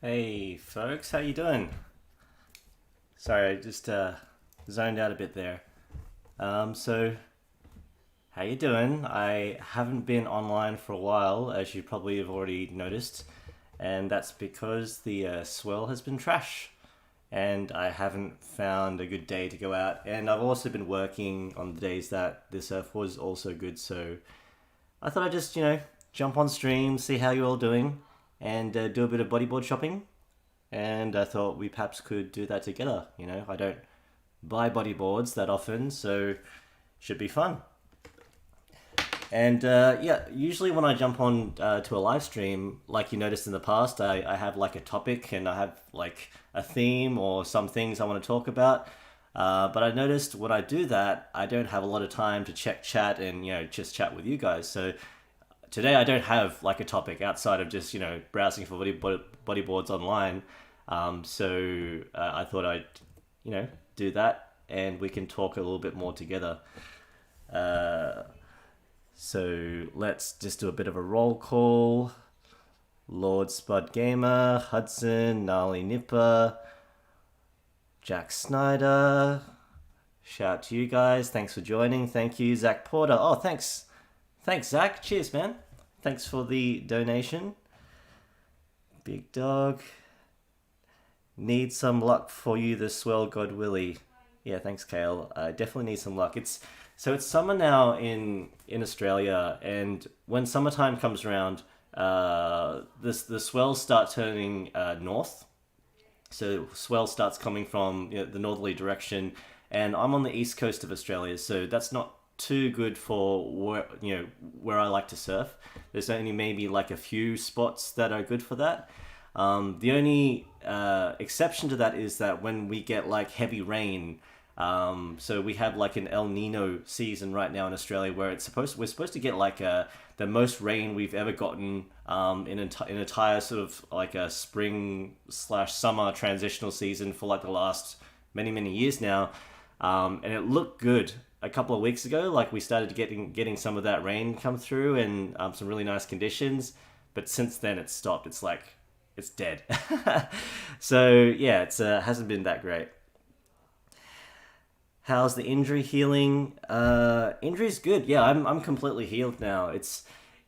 Hey folks, how you doing? Sorry, I just zoned out a bit there. So how you doing? I haven't been online for a while, as you probably have already noticed, and that's because the swell has been trash, and I haven't found a good day to go out. And I've also been working on the days that the surf was also good, so I thought I'd just jump on stream, see how you're all doing, and do a bit of bodyboard shopping. And I thought we perhaps could do that together. I don't buy bodyboards that often, so should be fun. And yeah, usually when I jump on to a live stream, like you noticed in the past, I have like a topic and I have like a theme or some things I want to talk about. But I noticed when I do that, I don't have a lot of time to check chat and just chat with you guys. So today I don't have like a topic outside of just browsing for bodyboards online. So I thought I'd do that and we can talk a little bit more together. Uh, so let's just do a bit of a roll call. Lord Spud Gamer, Hudson, Gnarly Nipper, Jack Snyder. Shout out to you guys. Thanks for joining. Thank you, Zach Porter. Oh, thanks. Thanks, Zach. Cheers, man. Thanks for the donation. Big Dog. Need some luck for you, the swell god Willy. Yeah, thanks, Kale. I definitely need some luck. It's summer now in Australia, and when summertime comes around, the swells start turning north. So swell starts coming from the northerly direction, and I'm on the east coast of Australia, so that's not too good for where I like to surf. There's only maybe like a few spots that are good for that. The only exception to that is that when we get like heavy rain, so we have like an El Nino season right now in Australia where we're supposed to get like the most rain we've ever gotten in an entire sort of like a spring slash summer transitional season for like the last many years now, and it looked good a couple of weeks ago. Like we started getting some of that rain come through and some really nice conditions, but since then it's stopped. It's like it's dead. So yeah, it's hasn't been that great. How's the injury healing? Injury's good. Yeah, I'm completely healed now. It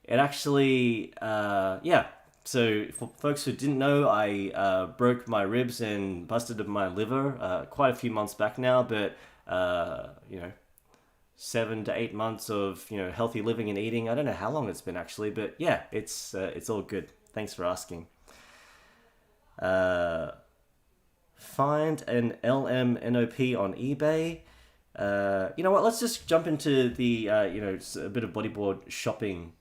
actually yeah. So for folks who didn't know, I broke my ribs and busted my liver quite a few months back now, but 7 to 8 months of healthy living and eating. I don't know how long it's been actually, but yeah, it's all good. Thanks for asking. Uh, Find an LMNOP on eBay. You know what? Let's just jump into the a bit of bodyboard shopping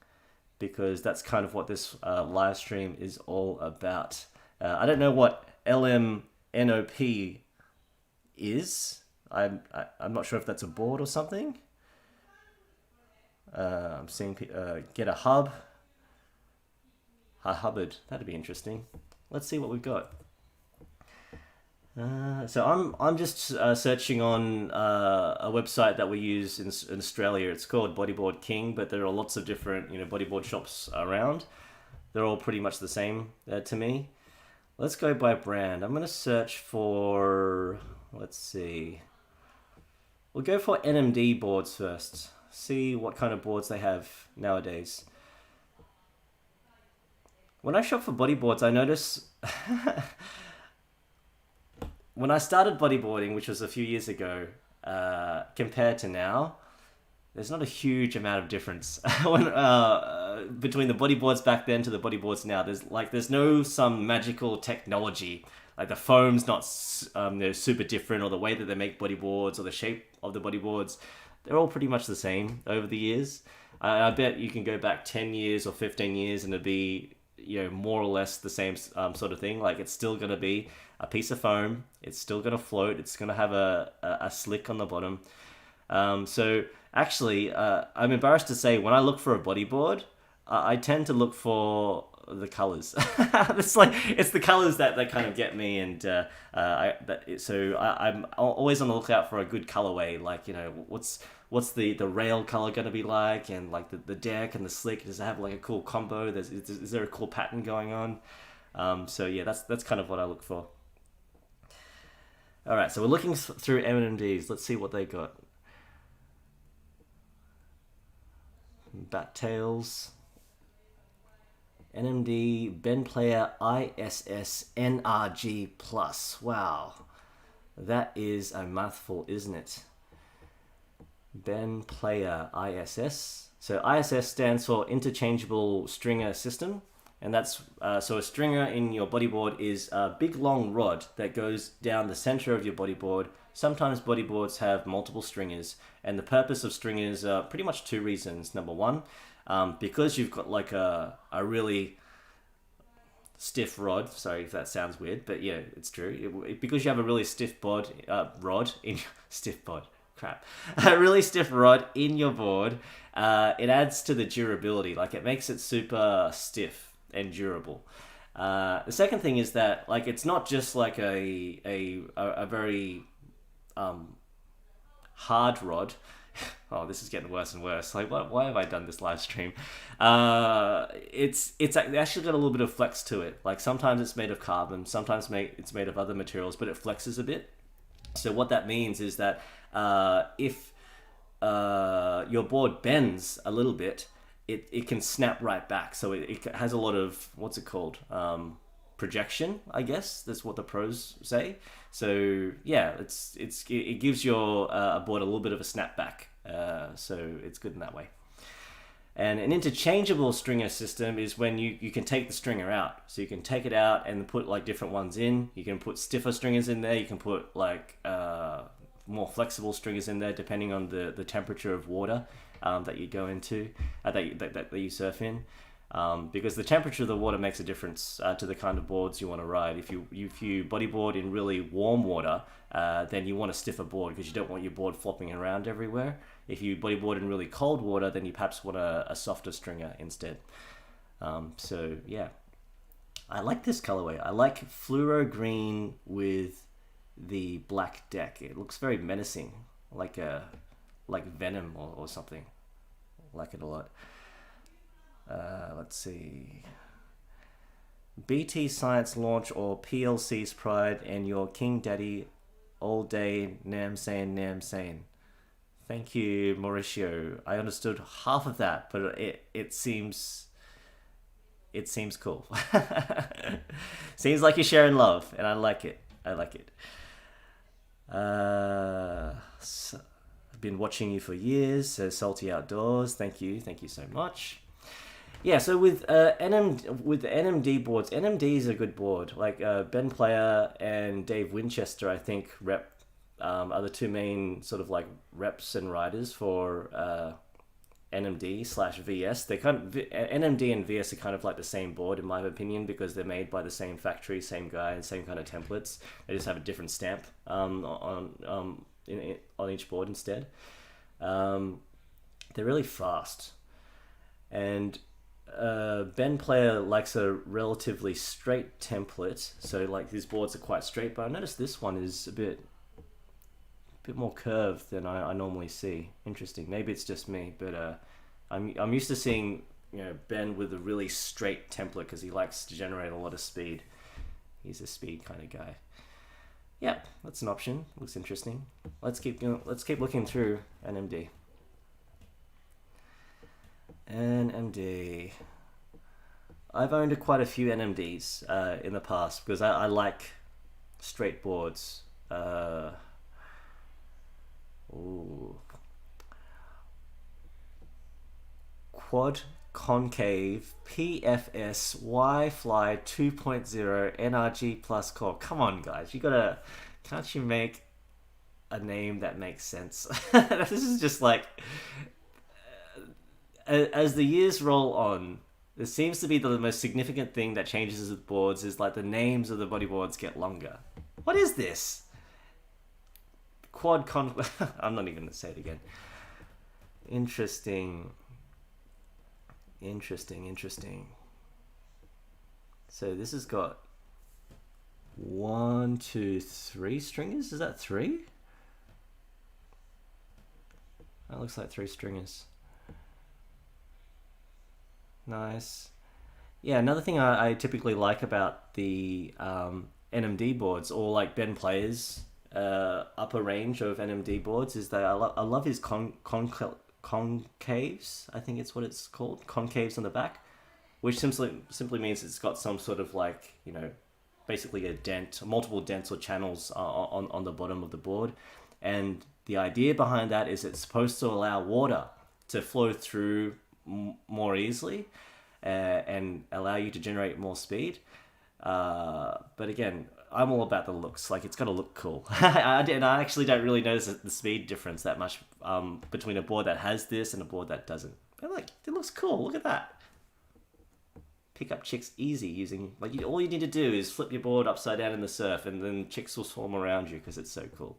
because that's kind of what this live stream is all about. I don't know what LMNOP is. I'm not sure if that's a board or something. I'm seeing get a hub. A Hubbard. That'd be interesting. Let's see what we've got. So I'm just searching on a website that we use in Australia. It's called Bodyboard King, but there are lots of different bodyboard shops around. They're all pretty much the same to me. Let's go by brand. I'm gonna search for. Let's see. We'll go for NMD Boards first. See what kind of boards they have nowadays. When I shop for bodyboards, I notice when I started bodyboarding, which was a few years ago, compared to now, there's not a huge amount of difference between the bodyboards back then to the bodyboards now. There's no some magical technology. Like the foam's not they're super different, or the way that they make bodyboards, or the shape of the bodyboards. They're all pretty much the same over the years. I bet you can go back 10 years or 15 years and it'd be more or less the same sort of thing. Like it's still going to be a piece of foam. It's still going to float. It's going to have a slick on the bottom. So actually, I'm embarrassed to say when I look for a bodyboard, I tend to look for the colors. It's the colors that kind of get me, and I'm always on the lookout for a good colorway. Like what's the rail color going to be like, and like the deck and the slick. Does it have like a cool combo? Is there a cool pattern going on? So yeah, that's kind of what I look for. All right, so we're looking through NMDs. Let's see what they got. Bat tails. NMD Ben Player ISS NRG Plus. Wow, that is a mouthful, isn't it? Ben Player ISS. So ISS stands for Interchangeable Stringer System, and that's so a stringer in your bodyboard is a big long rod that goes down the center of your bodyboard. Sometimes bodyboards have multiple stringers, and the purpose of stringers are pretty much two reasons. Number one, because you've got like a really stiff rod. Sorry if that sounds weird, but yeah, it's true. Because you have a really stiff rod in your stiff bod. Crap. A really stiff rod in your board, it adds to the durability. Like it makes it super stiff and durable. The second thing is that like it's not just like a very hard rod. Oh, this is getting worse and worse. Like, why have I done this live stream? It's actually got a little bit of flex to it. Like sometimes it's made of carbon, sometimes it's made of other materials, but it flexes a bit. So what that means is that if your board bends a little bit, it can snap right back. So it has a lot of, what's it called? Projection, I guess. That's what the pros say. So yeah, it gives your board a little bit of a snapback. So it's good in that way. And an interchangeable stringer system is when you can take the stringer out. So you can take it out and put like different ones in. You can put stiffer stringers in there. You can put like more flexible stringers in there depending on the temperature of water that you go into, that you surf in. Because the temperature of the water makes a difference to the kind of boards you want to ride. If you bodyboard in really warm water, then you want a stiffer board because you don't want your board flopping around everywhere. If you bodyboard in really cold water, then you perhaps want a softer stringer instead. So yeah, I like this colorway. I like fluoro green with the black deck. It looks very menacing, like Venom or something. I like it a lot. Let's see. BT Science Launch or PLC's Pride and your King Daddy all day Nam Sane. Thank you, Mauricio. I understood half of that, but it seems cool. Seems like you're sharing love, and I like it. So I've been watching you for years, says Salty Outdoors. Thank you so much. Yeah, so with the NMD boards, NMD is a good board. Like Ben Player and Dave Winchester, I think, are the two main sort of like reps and riders for NMD/VS. They kind of NMD and VS are kind of like the same board in my opinion because they're made by the same factory, same guy, and same kind of templates. They just have a different stamp on each board instead. They're really fast, and Ben Player likes a relatively straight template, so like these boards are quite straight, but I noticed this one is a bit more curved than I normally see. Interesting. Maybe it's just me, but I'm used to seeing Ben with a really straight template because he likes to generate a lot of speed. He's a speed kind of guy. Yeah, that's an option. Looks interesting. Let's keep looking through NMD. NMD. I've owned quite a few NMDs in the past because I like straight boards. Quad concave PFS Y Fly 2.0 NRG plus core. Come on, guys, can't you make a name that makes sense? This is just like, as the years roll on, there seems to be the most significant thing that changes with boards is like the names of the bodyboards get longer. What is this? I'm not even going to say it again. Interesting. So this has got 1, 2, 3 stringers. Is that 3? That looks like 3 stringers. Nice. Yeah, another thing I typically like about the NMD boards, or like Ben Player's upper range of NMD boards, is that I love his concaves. I think it's what it's called, concaves on the back, which simply means it's got some sort of like, basically a dent, multiple dents or channels on the bottom of the board. And the idea behind that is it's supposed to allow water to flow through more easily, and allow you to generate more speed. But again, I'm all about the looks. Like, it's got to look cool. I actually don't really notice the speed difference that much between a board that has this and a board that doesn't. But like, it looks cool. Look at that. Pick up chicks easy using, like, all you need to do is flip your board upside down in the surf, and then chicks will swarm around you because it's so cool.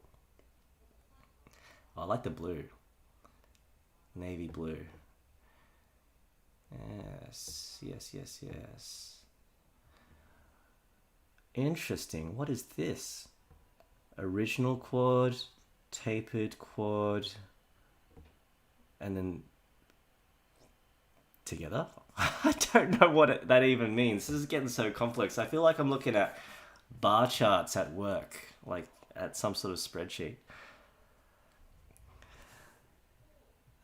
Oh, I like the blue, navy blue. Yes, yes, yes, yes. Interesting. What is this? Original quad, tapered quad, and then together? I don't know what that even means. This is getting so complex. I feel like I'm looking at bar charts at work, like at some sort of spreadsheet.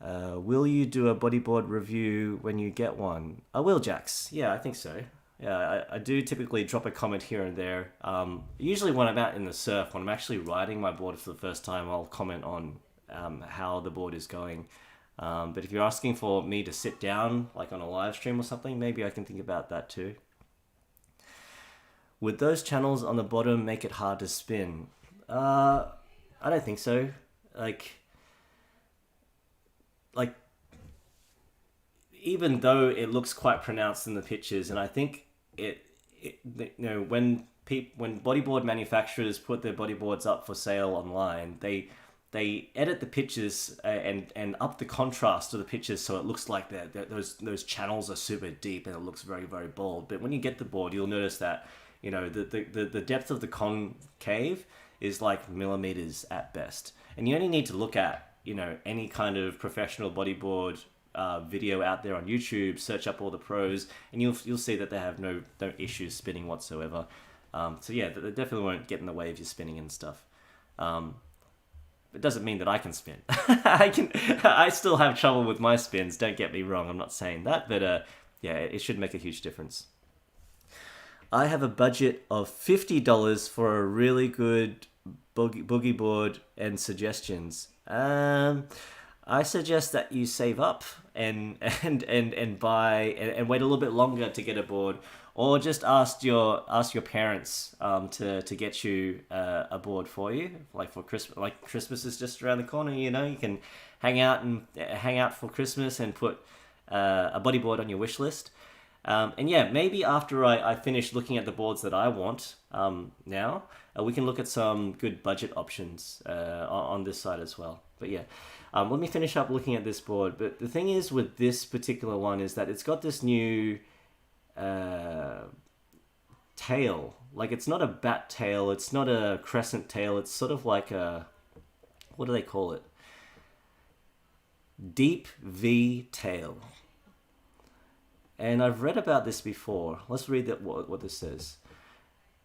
Will you do a bodyboard review when you get one? I will, Jax. Yeah, I think so. Yeah, I do typically drop a comment here and there. Usually when I'm out in the surf, when I'm actually riding my board for the first time, I'll comment on how the board is going. But if you're asking for me to sit down, like on a live stream or something, maybe I can think about that too. Would those channels on the bottom make it hard to spin? I don't think so. Like even though it looks quite pronounced in the pictures, and I think when bodyboard manufacturers put their bodyboards up for sale online, they edit the pictures and up the contrast of the pictures so it looks like those channels are super deep and it looks very, very bold. But when you get the board, you'll notice that the depth of the concave is like millimeters at best, and you only need to look at any kind of professional bodyboard video out there on YouTube, search up all the pros, and you'll see that they have no issues spinning whatsoever. So yeah, they definitely won't get in the way of your spinning and stuff. It doesn't mean that I can spin. I still have trouble with my spins. Don't get me wrong. I'm not saying that, but yeah, it should make a huge difference. I have a budget of $50 for a really good boogie board and suggestions. I suggest that you save up and buy and wait a little bit longer to get a board, or just ask your parents to get you a board for you, like for Christmas. Like, Christmas is just around the corner. You can hang out for Christmas and put a bodyboard on your wish list. And yeah, maybe after I finish looking at the boards that I want now, we can look at some good budget options on this side as well. But yeah, let me finish up looking at this board. But the thing is with this particular one is that it's got this new tail. Like, it's not a bat tail, it's not a crescent tail, it's sort of like a, what do they call it? Deep V tail. And I've read about this before. Let's read what this says.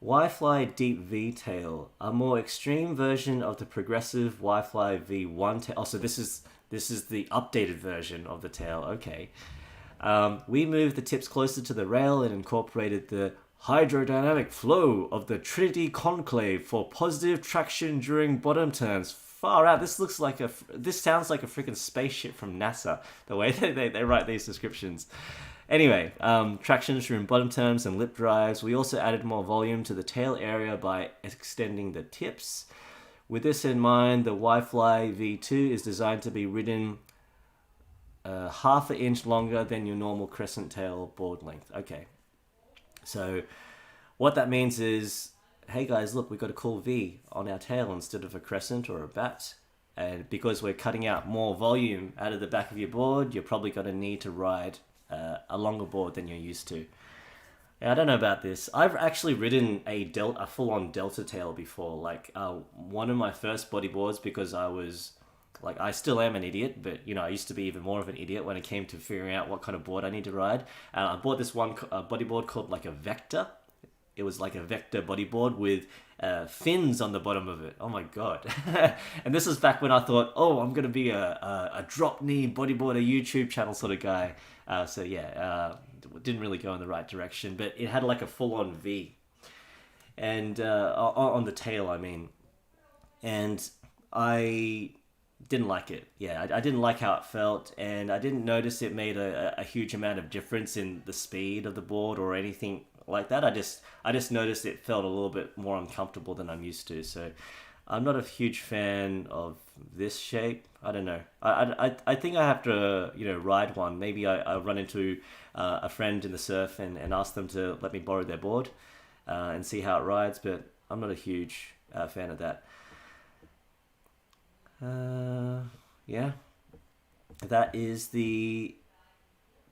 Y-Fly Deep V Tail, a more extreme version of the progressive Y-Fly V1 tail. Oh, so this is the updated version of the tail. Okay. We moved the tips closer to the rail and incorporated the hydrodynamic flow of the Trinity conclave for positive traction during bottom turns. Far out. This sounds like a freaking spaceship from NASA, the way they write these descriptions. Anyway, tractions during bottom turns and lip drives. We also added more volume to the tail area by extending the tips. With this in mind, the Y-Fly V2 is designed to be ridden half an inch longer than your normal crescent tail board length. Okay, so what that means is, hey guys, look, we've got a cool V on our tail instead of a crescent or a bat. And because we're cutting out more volume out of the back of your board, you're probably going to need to ride a longer board than you're used to. Yeah, I don't know about this. I've actually ridden a full-on delta tail before. Like one of my first bodyboards, because I was like I still am an idiot, but you know, I used to be even more of an idiot when it came to figuring out what kind of board I need to ride. And I bought this one bodyboard called like a Vector. It was like a Vector bodyboard with fins on the bottom of it. Oh my god! And this is back when I thought, oh, I'm gonna be a drop knee bodyboarder YouTube channel sort of guy. So yeah, didn't really go in the right direction. But it had like a full-on V, and on the tail, I mean, and I didn't like it. Yeah, I didn't like how it felt, and I didn't notice it made a huge amount of difference in the speed of the board or anything like that. I just noticed it felt a little bit more uncomfortable than I'm used to. So I'm not a huge fan of this shape. I don't know. I think I have to ride one. Maybe I run into a friend in the surf and ask them to let me borrow their board and see how it rides. But I'm not a huge fan of that. Yeah, that is the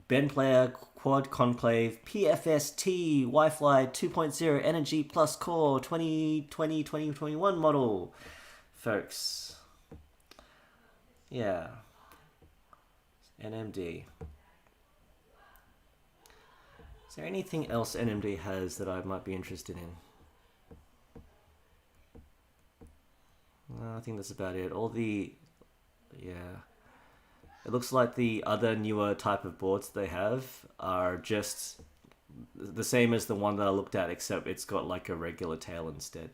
Ben Player Quad Conclave PFST Wi-Fi 2.0 Energy Plus Core 2020-2021 model, folks. Yeah, NMD. Is there anything else NMD has that I might be interested in? I think that's about it. Yeah. It looks like the other newer type of boards they have are just the same as the one that I looked at, except it's got like a regular tail instead.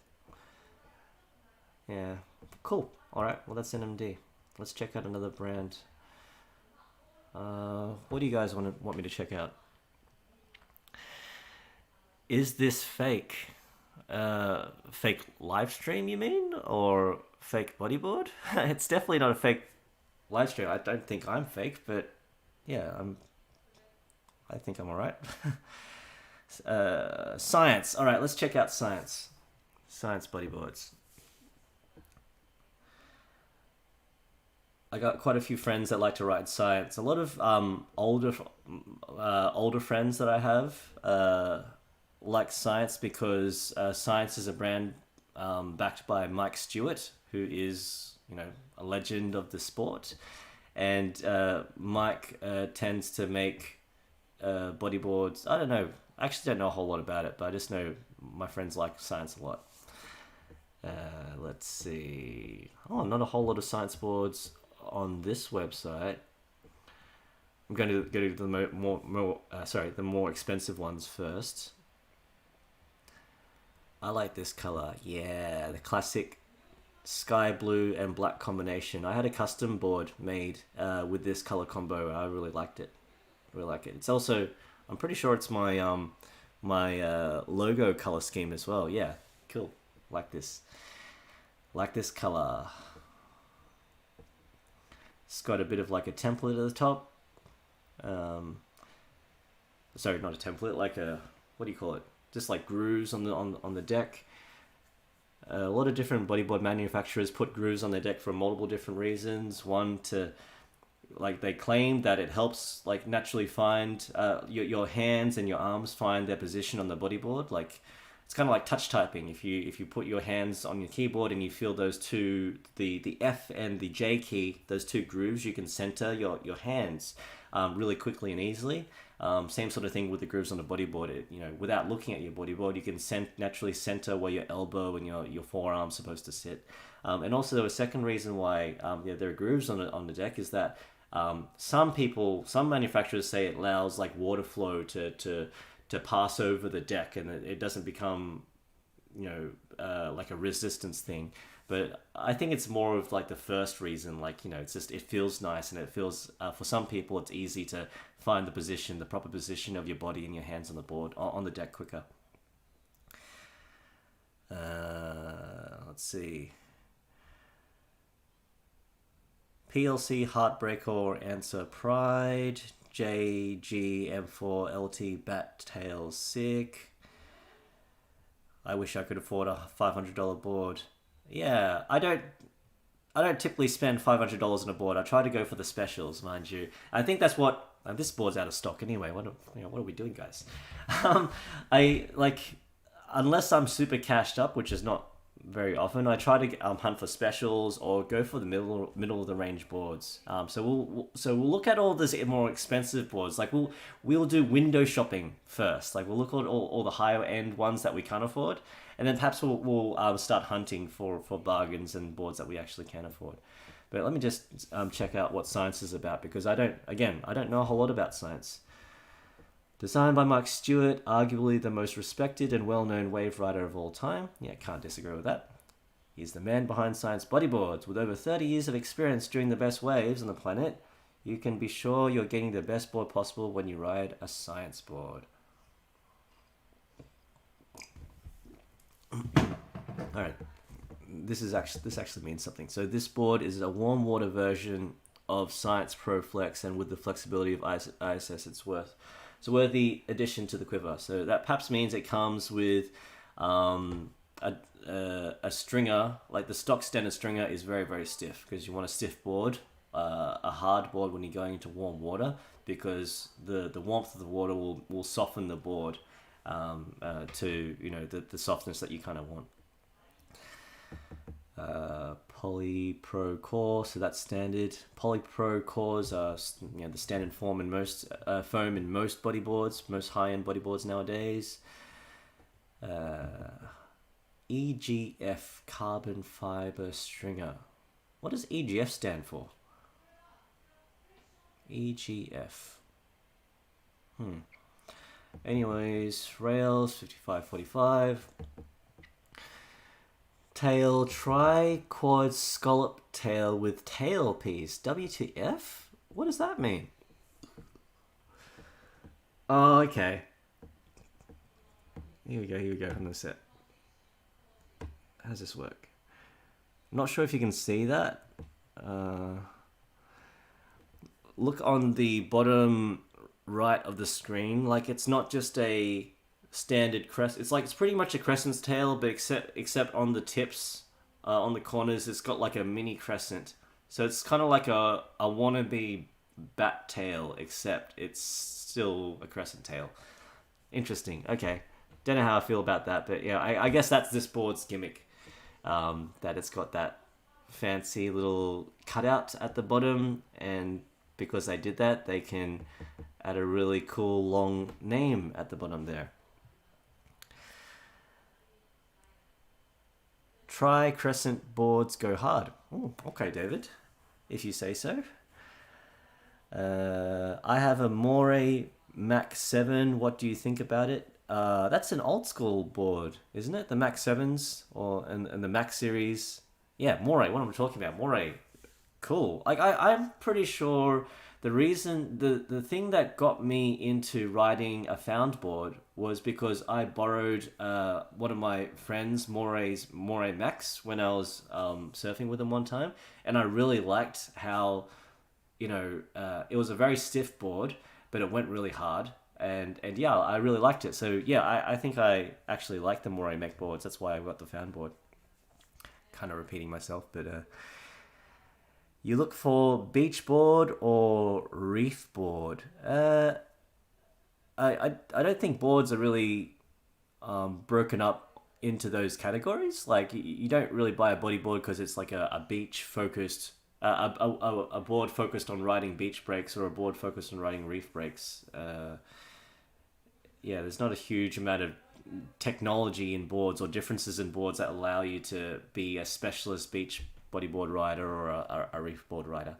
Yeah, cool. All right, well that's NMD. Let's check out another brand. What do you guys want me to check out? Is this fake? Fake live stream, you mean? Or fake bodyboard? It's definitely not a fake live stream. I don't think I'm fake, but yeah, I think I'm alright. Science. Alright, let's check out Science. Science bodyboards. I got quite a few friends that like to ride Science. A lot of older friends that I have like Science because Science is a brand backed by Mike Stewart, who is, a legend of the sport. And Mike tends to make bodyboards. I don't know. I actually don't know a whole lot about it, but I just know my friends like Science a lot. Let's see. Oh, not a whole lot of Science boards on this website. I'm going to go to the more expensive ones first. I like this color. Yeah, the classic sky blue and black combination. I had a custom board made with this color combo. I really liked it. Really like it. It's also, I'm pretty sure it's my my logo color scheme as well. Yeah, cool. Like this. Like this color. It's got a bit of like a template at the top. Sorry, not a template. Like a, what do you call it? Just like grooves on the deck. A lot of different bodyboard manufacturers put grooves on their deck for multiple different reasons. One, to like, they claim that it helps like naturally find your hands and your arms find their position on the bodyboard. Like, it's kind of like touch typing. If you put your hands on your keyboard and you feel those two, the F and the J key, those two grooves, you can center your hands really quickly and easily. Same sort of thing with the grooves on the bodyboard. Without looking at your bodyboard, you can naturally center where your elbow and your forearm's supposed to sit. And also, a second reason why there are grooves on the deck is that some manufacturers say it allows like water flow to pass over the deck, and it doesn't become like a resistance thing. But I think it's more of like the first reason, like, it's just, it feels nice, and it feels, for some people, it's easy to find the proper position of your body and your hands on the board, on the deck quicker. Let's see. PLC, Heartbreaker, or Answer Pride. JG, M4, LT, Bat Tail, Sick. I wish I could afford a $500 board. Yeah, I don't typically spend $500 on a board. I try to go for the specials, mind you. I think that's what this board's out of stock anyway. What are we doing, guys? I like, unless I'm super cashed up, which is not very often. I try to hunt for specials or go for the middle of the range boards. So we'll look at all this more expensive boards. Like we'll do window shopping first. Like we'll look at all the higher end ones that we can't afford, and then perhaps we'll start hunting for bargains and boards that we actually can afford. But let me just check out what science is about, because I don't know a whole lot about science. Designed by Mike Stewart, arguably the most respected and well-known wave rider of all time. Yeah, can't disagree with that. He's the man behind Science Bodyboards. With over 30 years of experience doing the best waves on the planet, you can be sure you're getting the best board possible when you ride a science board. Alright, this actually means something. So this board is a warm water version of Science Pro Flex, and with the flexibility of ISS, it's a worthy addition to the quiver. So that perhaps means it comes with a stringer. Like the stock standard stringer is very, very stiff, because you want a stiff board, a hard board when you're going into warm water, because the warmth of the water will soften the board to the softness that you kind of want. Poly Pro core, so that's standard. Poly Pro cores are the standard foam in most bodyboards, most high-end bodyboards nowadays. EGF carbon fiber stringer. What does EGF stand for? EGF. Anyways, rails 5545. Tail, tri-quad scallop tail with tail piece. WTF? What does that mean? Oh, okay. Here we go from the set. How does this work? I'm not sure if you can see that. Look on the bottom right of the screen. Like, it's not just a standard crest. It's pretty much a crescent's tail, but except on the tips, on the corners, it's got like a mini crescent. So it's kind of like a wannabe bat tail, except it's still a crescent tail. Interesting. Okay, don't know how I feel about that, but yeah, I guess that's this board's gimmick. That it's got that fancy little cutout at the bottom, and because they did that, they can add a really cool long name at the bottom there. Tri-crescent boards go hard. Ooh, okay, David, if you say so. I have a Moray Mac 7. What do you think about it? That's an old school board, isn't it? The Mac 7s and the Mac series. Yeah, Moray. What am I talking about? Moray. Cool. Like I'm pretty sure the reason the thing that got me into riding a found board was because I borrowed one of my friends Moray Max when I was surfing with him one time, and I really liked how it was a very stiff board, but it went really hard, and yeah, I really liked it. So yeah, I think I actually like the Moray Mac boards. That's why I got the found board. Kind of repeating myself, but you look for beach board or reef board. I don't think boards are really broken up into those categories. Like you don't really buy a bodyboard because it's like a beach focused, a board focused on riding beach breaks, or a board focused on riding reef breaks. Yeah, there's not a huge amount of technology in boards or differences in boards that allow you to be a specialist beach bodyboard rider or a reef board rider.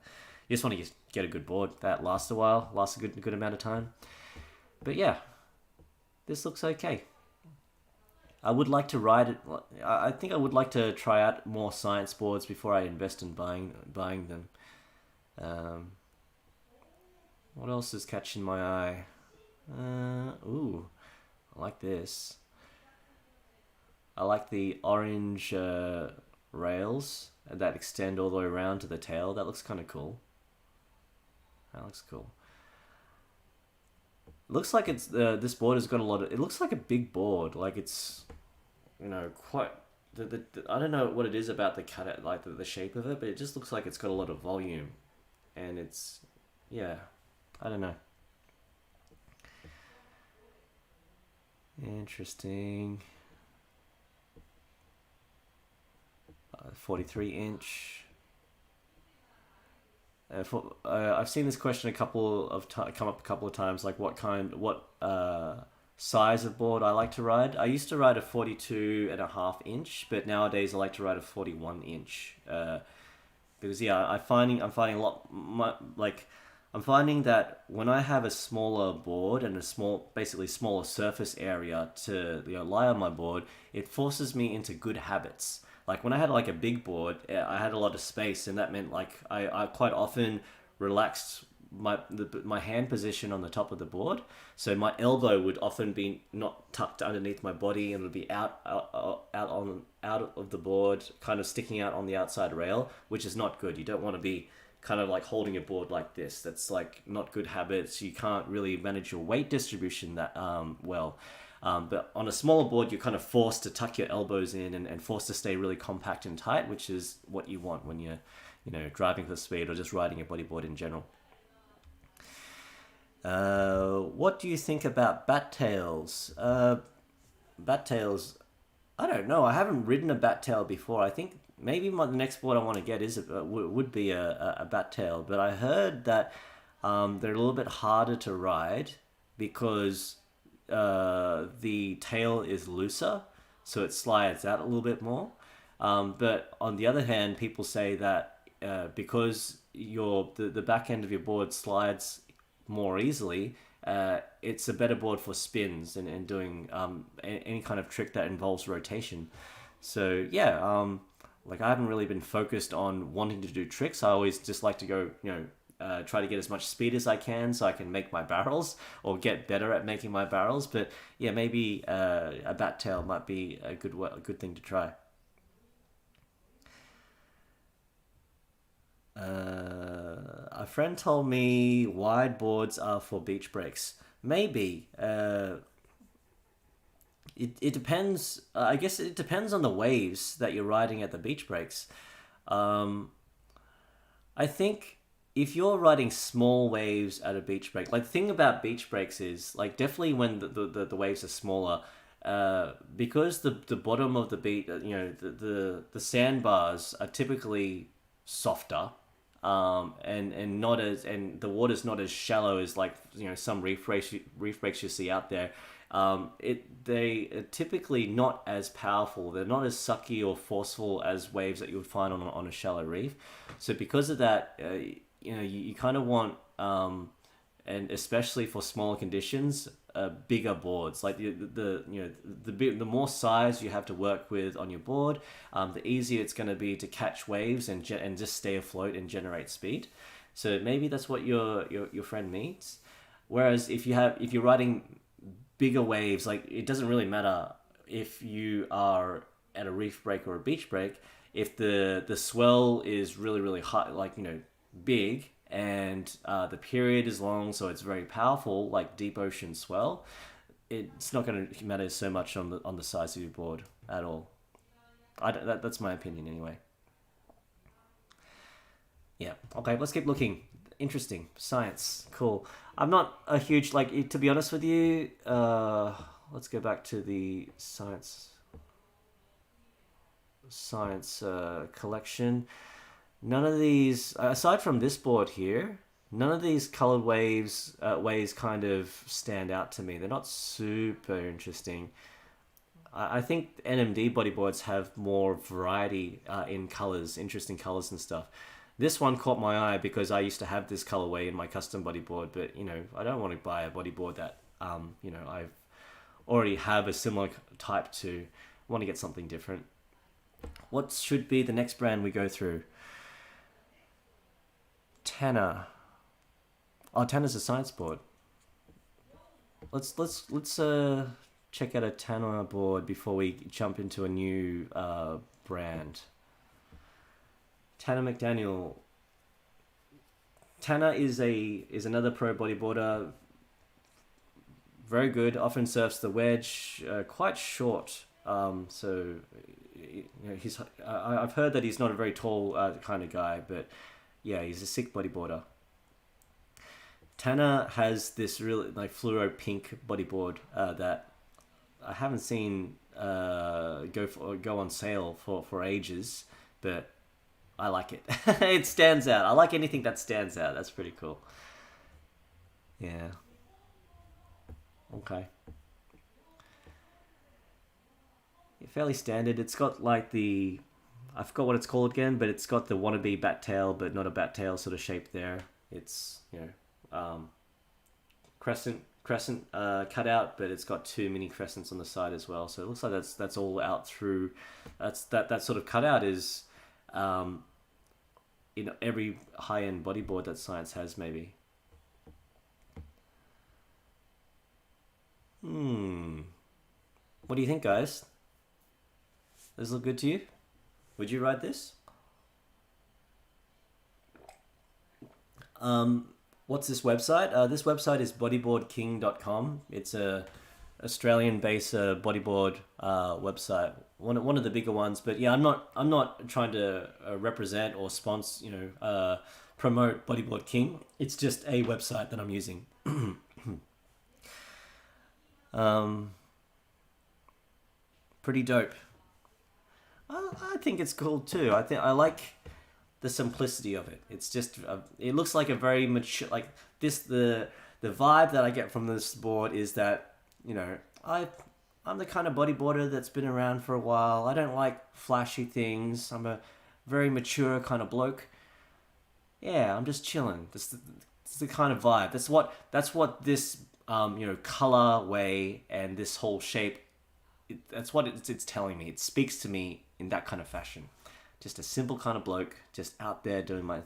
You just want to get a good board that lasts a while, lasts a good amount of time. But yeah, this looks okay. I would like to ride it. I think I would like to try out more science boards before I invest in buying them. What else is catching my eye? Ooh, I like this. I like the orange rails that extend all the way around to the tail. That looks kind of cool. That looks cool. Looks like it's this board has got a lot of. It looks like a big board. Like it's, quite. I don't know what it is about the cut, like the shape of it, but it just looks like it's got a lot of volume, and it's, yeah, I don't know. Interesting. 43 inch. I've seen this question come up a couple of times, like what size of board I like to ride. I used to ride a 42.5 inch, but nowadays I like to ride a 41 inch. Because yeah, I'm finding a lot like I'm finding that when I have a smaller board and basically smaller surface area to lie on my board, it forces me into good habits. Like when I had like a big board, I had a lot of space, and that meant like I quite often relaxed my hand position on the top of the board, so my elbow would often be not tucked underneath my body, and it would be out of the board, kind of sticking out on the outside rail, which is not good. You don't want to be kind of like holding a board like this. That's like not good habits. You can't really manage your weight distribution that well. But on a smaller board, you're kind of forced to tuck your elbows in and forced to stay really compact and tight, which is what you want when you're driving for speed or just riding a bodyboard in general. What do you think about bat tails? Bat tails, I don't know. I haven't ridden a bat tail before. I think maybe the next board I want to get would be a bat tail. But I heard that they're a little bit harder to ride because the tail is looser, so it slides out a little bit more. But on the other hand, people say that because the back end of your board slides more easily, it's a better board for spins and doing any kind of trick that involves rotation. So yeah, like I haven't really been focused on wanting to do tricks. I always just like to go, try to get as much speed as I can so I can make my barrels or get better at making my barrels. But yeah, maybe a bat tail might be a good thing to try. A friend told me wide boards are for beach breaks. Maybe. It depends. I guess it depends on the waves that you're riding at the beach breaks. I think if you're riding small waves at a beach break, like the thing about beach breaks is like definitely when the waves are smaller, because the bottom of the beach, the sandbars are typically softer, and not as and the water's not as shallow as like some reef breaks you see out there. They are typically not as powerful. They're not as sucky or forceful as waves that you would find on a shallow reef. So because of that, you kind of want, and especially for smaller conditions, bigger boards. Like the more size you have to work with on your board, the easier it's going to be to catch waves and just stay afloat and generate speed. So maybe that's what your friend needs. Whereas if you're riding bigger waves, like it doesn't really matter if you are at a reef break or a beach break. If the swell is really really high, like big, and the period is long, so it's very powerful, like deep ocean swell, it's not going to matter so much on the size of your board at all. That's my opinion anyway. Yeah. Okay, let's keep looking. Interesting. Science. Cool. I'm not a huge, to be honest with you, let's go back to the science collection. None of these, aside from this board here, none of these colored ways kind of stand out to me. They're not super interesting. I think NMD bodyboards have more variety in colors, interesting colors and stuff. This one caught my eye because I used to have this colorway in my custom bodyboard, but I don't want to buy a bodyboard that I've already have a similar type to. I want to get something different. What should be the next brand we go through? Tanner. Oh, Tanner's a science board. Let's check out a Tanner board before we jump into a new brand. Tanner McDaniel. Tanner is another pro bodyboarder. Very good. Often surfs the wedge. Quite short. So I've heard that he's not a very tall kind of guy, but yeah, he's a sick bodyboarder. Tanner has this really fluoro pink bodyboard that I haven't seen go on sale for ages. but I like it. It stands out. I like anything that stands out. That's pretty cool. Yeah. Okay. Fairly standard. It's got like the, I forgot what it's called again, but it's got the wannabe bat tail, but not a bat tail sort of shape there. It's, you know, crescent cutout, but it's got two mini crescents on the side as well. So it looks like that's all out through. That sort of cutout is in every high-end bodyboard that Science has, maybe. What do you think, guys? Does this look good to you? Would you ride this? What's this website? This website is bodyboardking.com. It's a Australian-based bodyboard website, one of the bigger ones. But yeah, I'm not trying to represent or sponsor, promote Bodyboard King. It's just a website that I'm using. Pretty dope. I think it's cool too. I like the simplicity of it. It's just it looks like a very mature, like this, the vibe that I get from this board is that, I'm the kind of bodyboarder that's been around for a while. I don't like flashy things. I'm a very mature kind of bloke. Yeah, I'm just chilling. This is the kind of vibe. That's what this color way and this whole shape, that's what it's telling me. It speaks to me in that kind of fashion. Just a simple kind of bloke, just out here doing my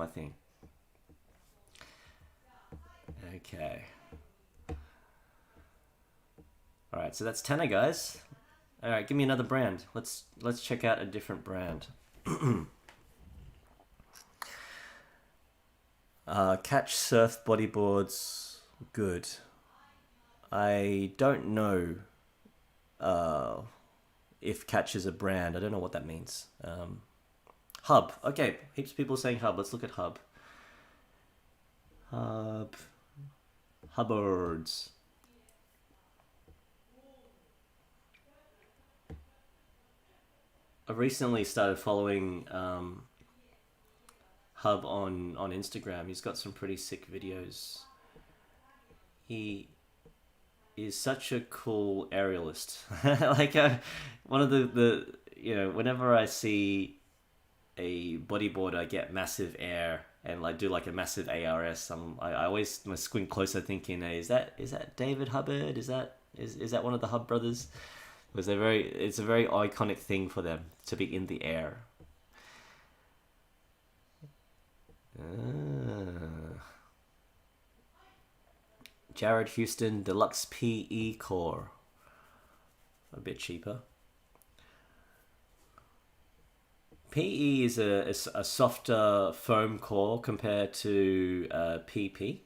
thing. Okay. All right, so that's tenner, guys. All right, give me another brand. Let's check out a different brand. Catch Surf Bodyboards, good. I don't know if Catch is a brand. I don't know what that means. Hub. Okay, heaps of people saying Hub. Let's look at Hub. Hubbards. I recently started following Hub on Instagram. He's got some pretty sick videos. He is such a cool aerialist. Like one of the whenever I see a bodyboard, I get massive air and like do like a massive ARS. I always squint closer, thinking, hey, is that David Hubbard? Is that one of the Hub brothers? Because it's a very iconic thing for them to be in the air. Jared Houston Deluxe PE Core. A bit cheaper. PE is a softer foam core compared to PP.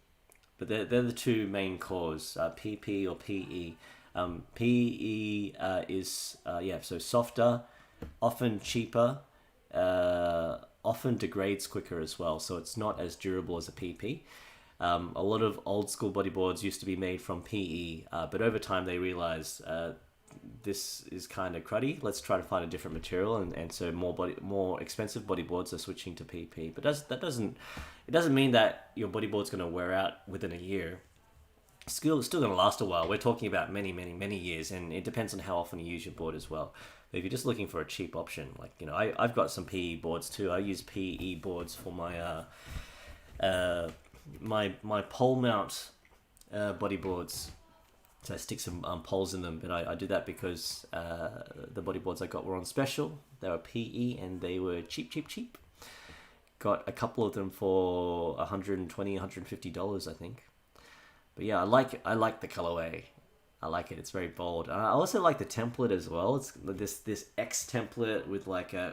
But they're the two main cores, PP or PE. PE is, so softer, often cheaper, often degrades quicker as well. So it's not as durable as a PP. A lot of old school bodyboards used to be made from PE, but over time they realized this is kind of cruddy. Let's try to find a different material, and so more expensive bodyboards are switching to PP. But it doesn't mean that your bodyboard's going to wear out within a year. It's still going to last a while. We're talking about many, many, many years, and it depends on how often you use your board as well. But if you're just looking for a cheap option, like I've got some PE boards too. I use PE boards for my my pole mount bodyboards. So I stick some poles in them, but I do that because the bodyboards I got were on special. They were PE and they were cheap. Got a couple of them for $120, $150, I think. But yeah, I like the colorway. I like it. It's very bold. I also like the template as well. It's this X template with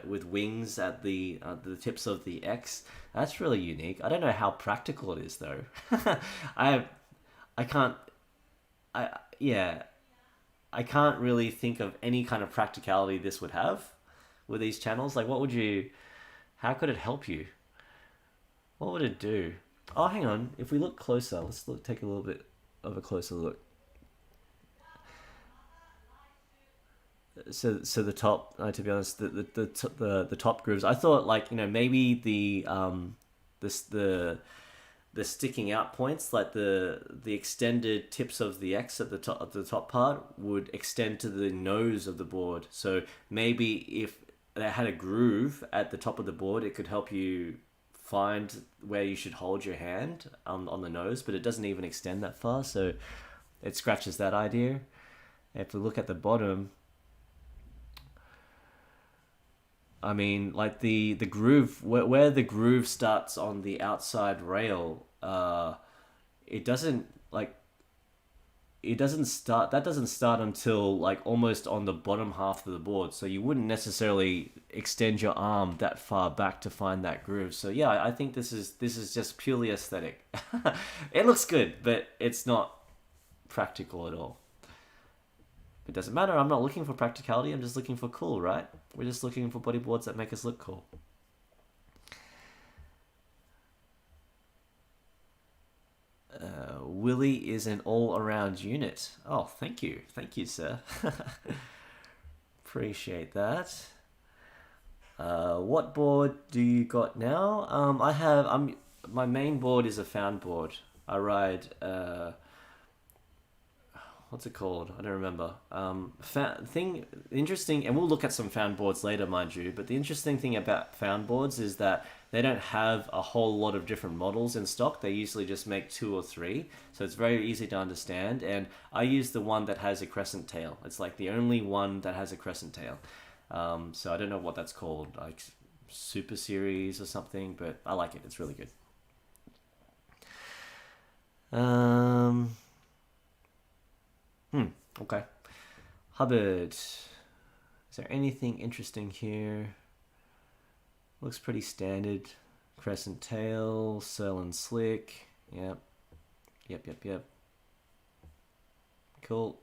with wings at the tips of the X. That's really unique. I don't know how practical it is though. I can't really think of any kind of practicality this would have with these channels. Like, how could it help you? What would it do? Oh, hang on. If we look closer, take a little bit of a closer look. so the top, to be honest, the top grooves. I thought like maybe this the sticking out points, like the extended tips of the X at the top part would extend to the nose of the board. So maybe if they had a groove at the top of the board, it could help you find where you should hold your hand on the nose, but it doesn't even extend that far, so it scratches that idea. If we look at the bottom, I mean, like the groove, where the groove starts on the outside rail, it doesn't like it doesn't start that doesn't start until like almost on the bottom half of the board, so you wouldn't necessarily extend your arm that far back to find that groove. So yeah, I think this is just purely aesthetic. It looks good, but it's not practical at all. It doesn't matter. I'm not looking for practicality. I'm just looking for cool, right? We're just looking for bodyboards that make us look cool. Willy is an all-around unit. Oh, thank you. Thank you, sir. Appreciate that. What board do you got now? My main board is a fan board. I ride what's it called? I don't remember. Interesting, and we'll look at some fan boards later, mind you. But the interesting thing about fan boards is that they don't have a whole lot of different models in stock. They usually just make 2 or 3, so it's very easy to understand. And I use the one that has a crescent tail. It's like the only one that has a crescent tail. So I don't know what that's called, like Super Series or something, but I like it. It's really good. Okay. Hubbard. Is there anything interesting here? Looks pretty standard. Crescent tail, SWELL and slick. Yep. Cool.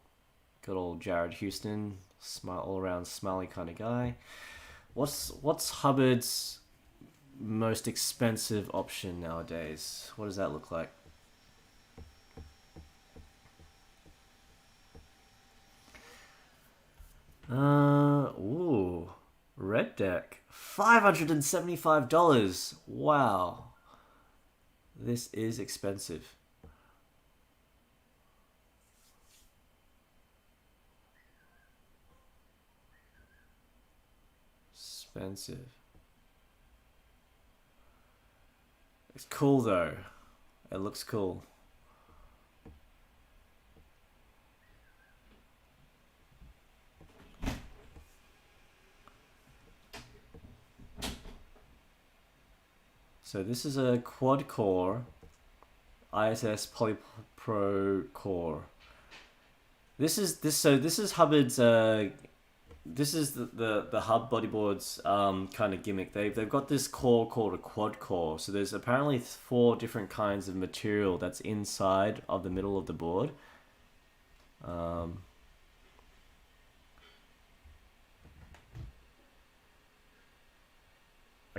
Good old Jared Houston. Smile, all around smiley kind of guy. What's Hubbard's most expensive option nowadays? What does that look like? Ooh, Red Deck, $575. Wow, this is expensive. Expensive. It's cool though. It looks cool. So this is a quad core ISS Polypro core. This is Hubbard's this is the Hub Bodyboards kind of gimmick. They've got this core called a quad core. So there's apparently 4 different kinds of material that's inside of the middle of the board. I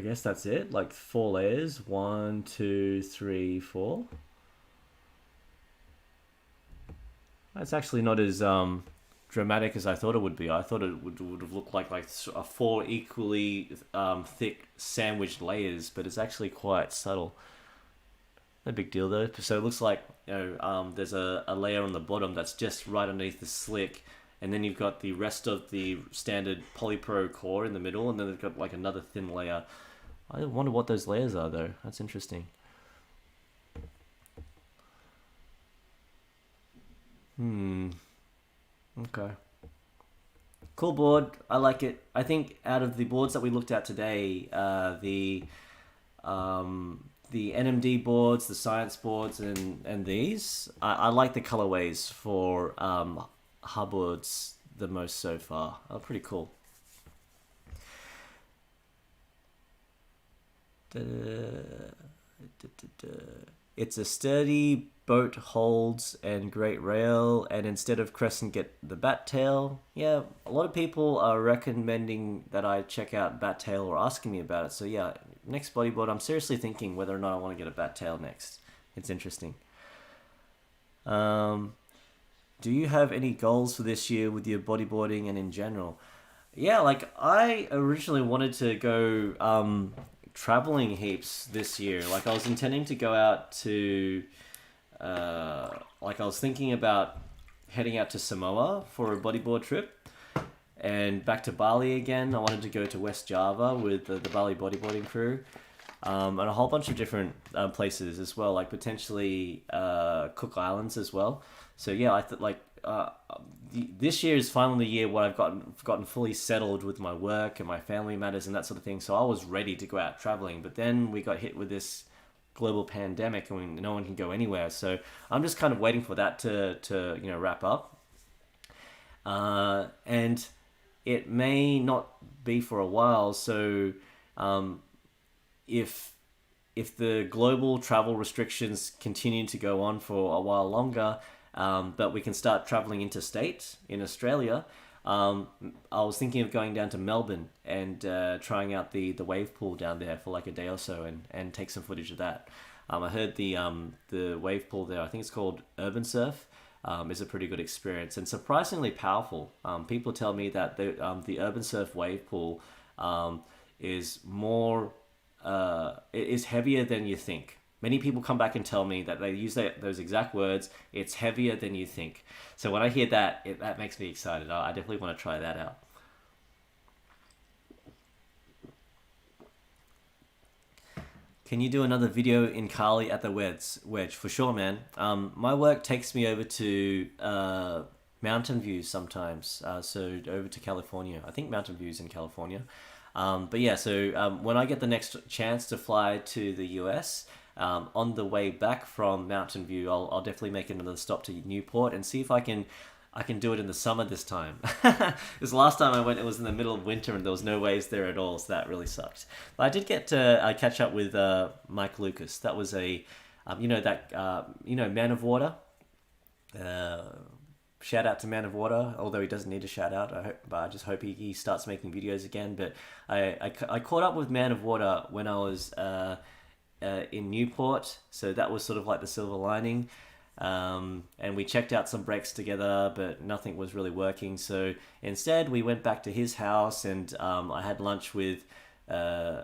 guess that's it, like 4 layers. 1, 2, 3, 4. That's actually not as dramatic as I thought it would be. I thought it would have looked like 4 equally thick sandwiched layers, but it's actually quite subtle. No big deal though. So it looks like there's a layer on the bottom that's just right underneath the slick, and then you've got the rest of the standard Polypro core in the middle, and then they've got like another thin layer. I wonder what those layers are though. That's interesting. Okay. Cool board. I like it. I think out of the boards that we looked at today, the NMD boards, the science boards, and these, I like the colorways for Hubbard's the most so far. Oh, pretty cool. It's a sturdy boat, holds and great rail, and instead of crescent get the bat tail. Yeah, a lot of people are recommending that I check out bat tail or asking me about it. So yeah, next bodyboard, I'm seriously thinking whether or not I want to get a bat tail next. It's interesting. Do you have any goals for this year with your bodyboarding and in general? Yeah, like I originally wanted to go traveling heaps this year. Like I was intending to go out to like I was thinking about heading out to Samoa for a bodyboard trip and back to Bali again. I wanted to go to West Java with the Bali bodyboarding crew. And a whole bunch of different places as well, like potentially Cook Islands as well. So yeah, I thought like this year is finally the year where I've gotten fully settled with my work and my family matters and that sort of thing. So I was ready to go out traveling, but then we got hit with this global pandemic and no one can go anywhere. So I'm just kind of waiting for that to wrap up. And it may not be for a while. So if the global travel restrictions continue to go on for a while longer, but we can start traveling interstate in Australia, I was thinking of going down to Melbourne and trying out the wave pool down there for like a day or so and take some footage of that. I heard the wave pool there, I think it's called Urban Surf, is a pretty good experience and surprisingly powerful. People tell me that the Urban Surf wave pool is more it is heavier than you think. Many people come back and tell me that they use those exact words. It's heavier than you think. So when I hear that, that makes me excited. I definitely want to try that out. Can you do another video in Cali at the wedge? For sure, man. My work takes me over to Mountain View sometimes. So over to California. I think Mountain View's in California. But yeah, so when I get the next chance to fly to the US, on the way back from Mountain View, I'll definitely make another stop to Newport and see if I can do it in the summer this time. Because last time I went, it was in the middle of winter and there was no waves there at all, so that really sucked. But I did get to catch up with Mike Lucas. That was Man of Water. Shout out to Man of Water, although he doesn't need a shout out. But I just hope he starts making videos again. But I caught up with Man of Water when I was in Newport, so that was sort of like the silver lining. And we checked out some brakes together, but nothing was really working. So instead, we went back to his house, and I had lunch with. I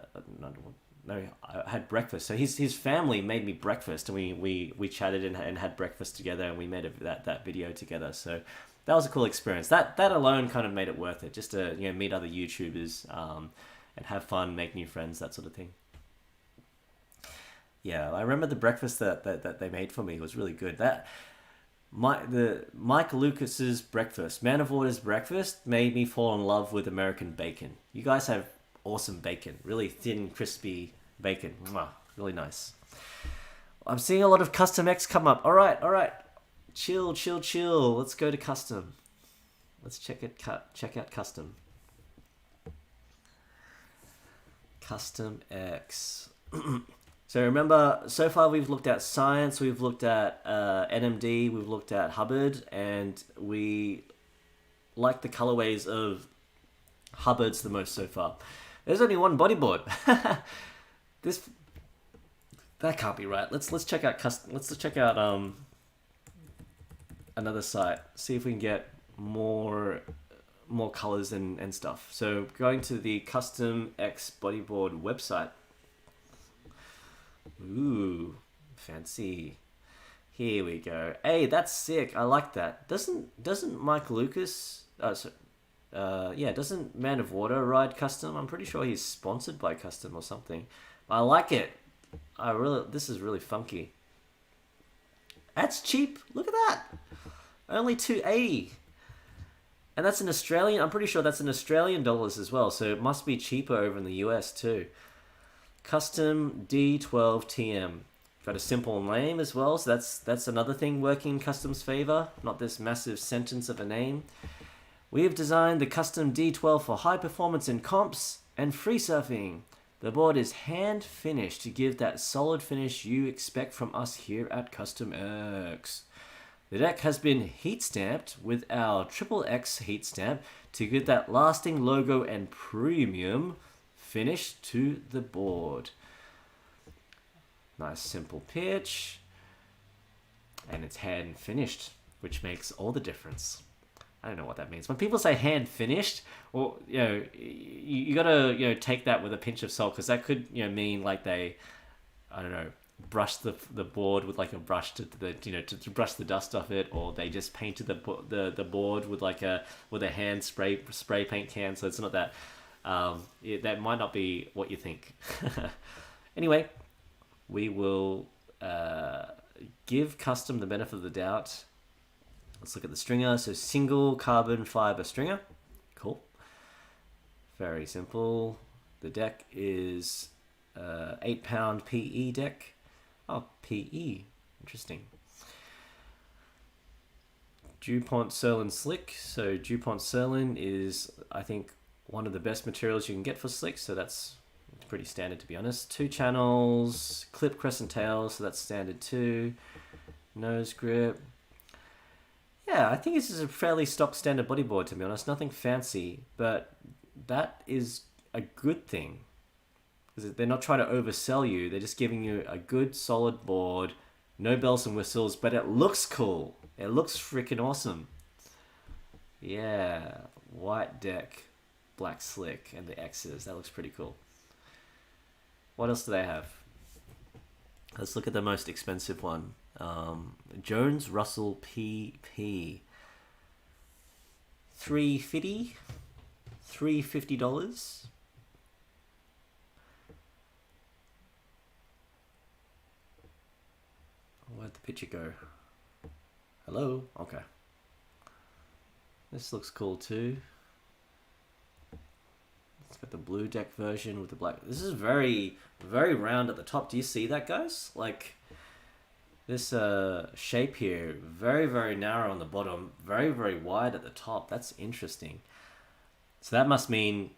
had breakfast. So his family made me breakfast, and we chatted and had breakfast together, and we made that video together. So that was a cool experience. That alone kind of made it worth it, just to meet other YouTubers and have fun, make new friends, that sort of thing. Yeah, I remember the breakfast that they made for me. It was really good. Mike Lucas's breakfast, Man of Water's breakfast, made me fall in love with American bacon. You guys have awesome bacon, really thin, crispy bacon. Mwah, really nice. I'm seeing a lot of Custom X come up. All right. Chill. Let's go to Custom. Let's check out Custom. Custom X. So remember, so far we've looked at Science, we've looked at NMD, we've looked at Hubbard, and we like the colorways of Hubbard's the most so far. There's only one bodyboard. That can't be right. Let's check out another site. See if we can get more colors and stuff. So going to the Custom X Bodyboard website. Ooh, fancy. Here we go. Hey, that's sick. I like that. Doesn't Mike Lucas? Doesn't Man of Water ride Custom? I'm pretty sure he's sponsored by Custom or something. I like it. This is really funky. That's cheap. Look at that. Only $280. And that's in Australian. I'm pretty sure that's in Australian dollars as well. So it must be cheaper over in the US too. Custom D12TM. Got a simple name as well, so that's another thing working in Custom's favor, not this massive sentence of a name. We have designed the Custom D12 for high performance in comps and free surfing. The board is hand finished to give that solid finish you expect from us here at Custom X. The deck has been heat stamped with our XXX heat stamp to give that lasting logo and premium finish to the board. Nice simple pitch, and it's hand finished, which makes all the difference. I don't know what that means. When people say hand finished, well, you gotta take that with a pinch of salt, because that could mean like they, I don't know, brush the board with like a brush to to brush the dust off it, or they just painted the board with a hand spray paint can. So it's not that. That might not be what you think. Anyway, we will give custom the benefit of the doubt. Let's look at the stringer. So single carbon fiber stringer. Cool. Very simple. The deck is 8-pound PE deck. Oh, PE. Interesting. DuPont Surlyn Slick. So DuPont Surlyn is, I think, one of the best materials you can get for slicks. So that's pretty standard, to be honest. 2 channels, clip crescent tail. So that's standard too. Nose grip. Yeah, I think this is a fairly stock standard bodyboard, to be honest. Nothing fancy, but that is a good thing. Because they're not trying to oversell you. They're just giving you a good, solid board. No bells and whistles, but it looks cool. It looks freaking awesome. Yeah, white deck, black slick, and the X's. That looks pretty cool. What else do they have? Let's look at the most expensive one. Jones Russell PP. $350. Where'd the picture go? Hello? Okay. This looks cool too. It's got the blue deck version with the black. This is very, very round at the top. Do you see that, guys? Like this shape here, very, very narrow on the bottom, very, very wide at the top. That's interesting. So that must mean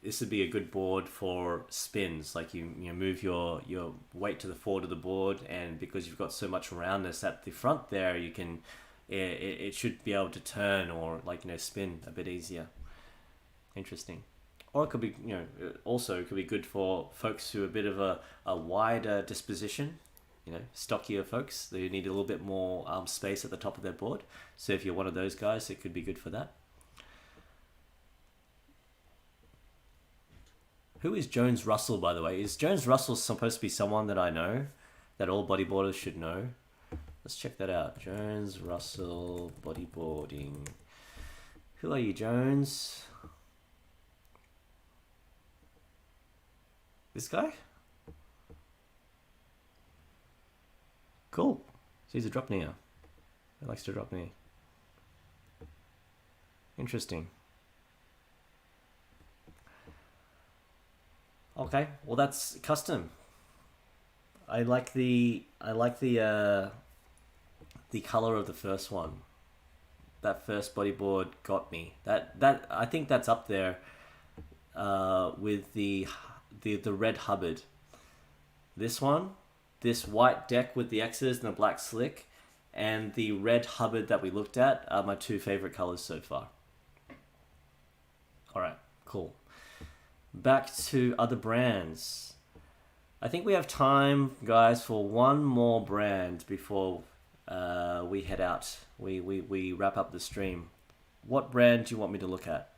this would be a good board for spins. Like you move your weight to the forward of the board, and because you've got so much roundness at the front there, you can it should be able to turn or spin a bit easier. Interesting. Or it could be also it could be good for folks who are a bit of a wider disposition, stockier folks who need a little bit more space at the top of their board. So if you're one of those guys, it could be good for that. Who is Jones Russell, by the way? Is Jones Russell supposed to be someone that I know, that all bodyboarders should know? Let's check that out. Jones Russell bodyboarding. Who are you, Jones? This guy? Cool. So he's a drop kneer. He likes to drop knee. Interesting. Okay, well that's custom. I like the color of the first one. That first bodyboard got me. That I think that's up there with the red Hubbard. This one, this white deck with the X's and the black slick, and the red Hubbard that we looked at are my 2 favorite colors so far. All right, cool. Back to other brands. I think we have time, guys, for one more brand before we head out. We wrap up the stream. What brand do you want me to look at?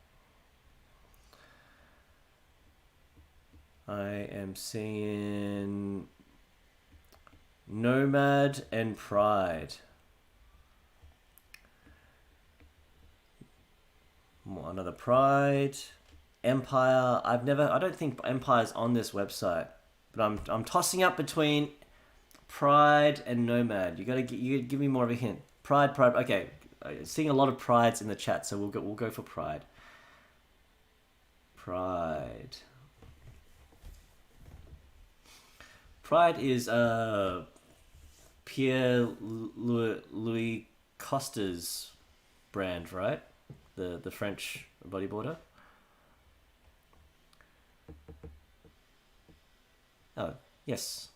I am seeing Nomad and Pride. Another Pride. Empire. I don't think Empire's on this website, but I'm tossing up between Pride and Nomad. You give me more of a hint. Pride. Okay, seeing a lot of Prides in the chat, so we'll go for Pride. Pride is Pierre Louis Costa's brand, right? The French bodyboarder. Oh, yes.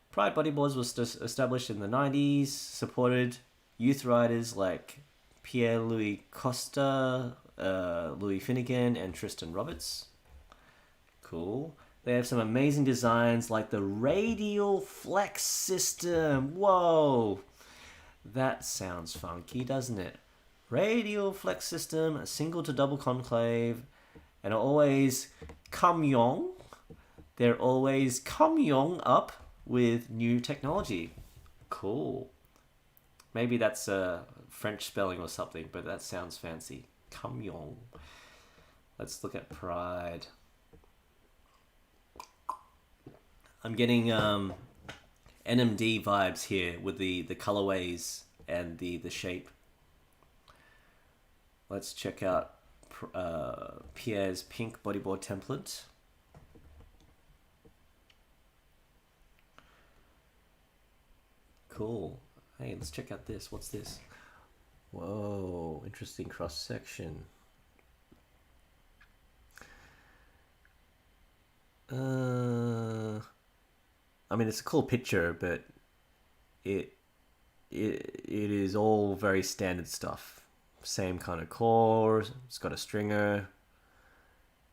Pride Bodyboards was established in the 90s, supported youth riders like Pierre-Louis Costa, Louis Finnegan, and Tristan Roberts. Cool. They have some amazing designs like the radial flex system. Whoa! That sounds funky, doesn't it? Radial flex system, single to double conclave, and always kamyong. They're always kamyong up with new technology. Cool. Maybe that's a French spelling or something, but that sounds fancy. Kamyong. Let's look at Pride. I'm getting NMD vibes here with the colorways and the shape. Let's check out Pierre's pink bodyboard template. Cool. Hey, let's check out this. What's this? Whoa, interesting cross section. I mean, it's a cool picture, but it is all very standard stuff. Same kind of core. It's got a stringer.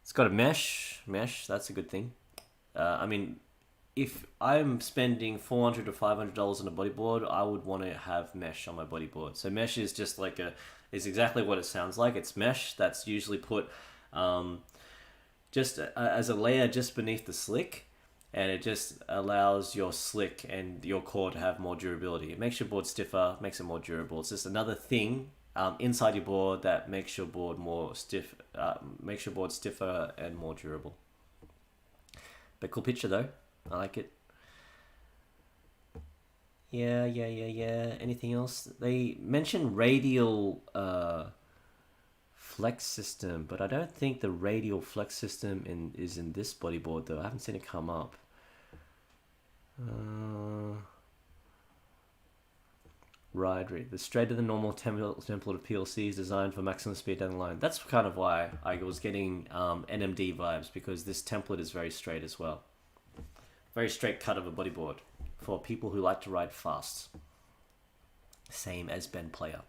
It's got a mesh. That's a good thing. I mean, if I'm spending $400 to $500 on a bodyboard, I would want to have mesh on my bodyboard. So mesh is just like is exactly what it sounds like. It's mesh that's usually put just as a layer just beneath the slick, and it just allows your slick and your core to have more durability. It makes your board stiffer, makes it more durable. It's just another thing inside your board that makes your board more stiff, makes your board stiffer and more durable. But cool picture though. I like it. Yeah. Anything else? They mentioned radial flex system, but I don't think the radial flex system is in this bodyboard though. I haven't seen it come up. Right. The straighter than normal template of PLC is designed for maximum speed down the line. That's kind of why I was getting NMD vibes, because this template is very straight as well. Very straight cut of a bodyboard for people who like to ride fast. Same as Ben Player.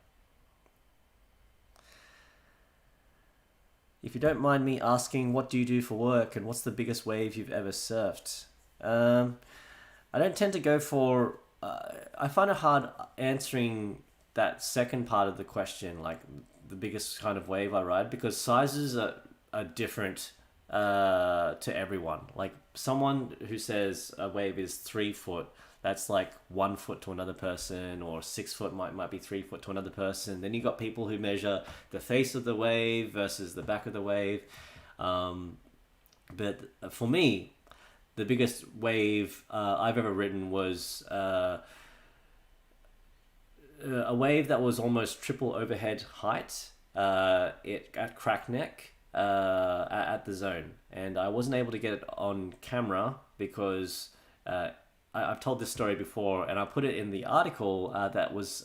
If you don't mind me asking, what do you do for work and what's the biggest wave you've ever surfed? I don't tend to go for... I find it hard answering that second part of the question, like the biggest kind of wave I ride, because sizes are different to everyone. Like someone who says a wave is 3 foot, that's like 1 foot to another person, or 6 foot might be 3 foot to another person. Then you got people who measure the face of the wave versus the back of the wave. But for me, the biggest wave I've ever ridden was a wave that was almost triple overhead height at crack neck at the zone. And I wasn't able to get it on camera because I've told this story before, and I put it in the article that was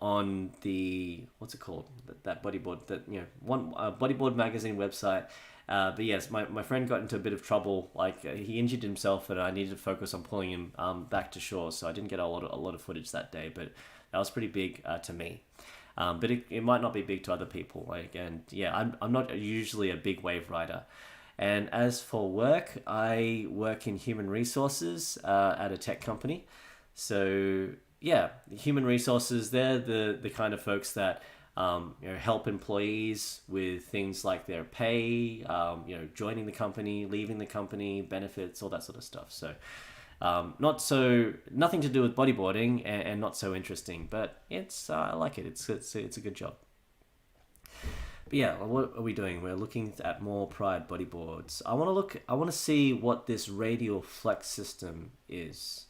on the, what's it called? That bodyboard, that, you know, one bodyboard magazine website. But yes, my friend got into a bit of trouble. Like he injured himself, and I needed to focus on pulling him back to shore. So I didn't get a lot of footage that day, but that was pretty big to me. But it might not be big to other people. Like, and yeah, I'm not usually a big wave rider. And as for work, I work in human resources at a tech company. So yeah, human resources, they're the kind of folks that help employees with things like their pay, joining the company, leaving the company, benefits, all that sort of stuff. So nothing to do with bodyboarding, and not so interesting, but I like it. It's a good job. But yeah, what are we doing? We're looking at more Pride bodyboards. I want to see what this radial flex system is.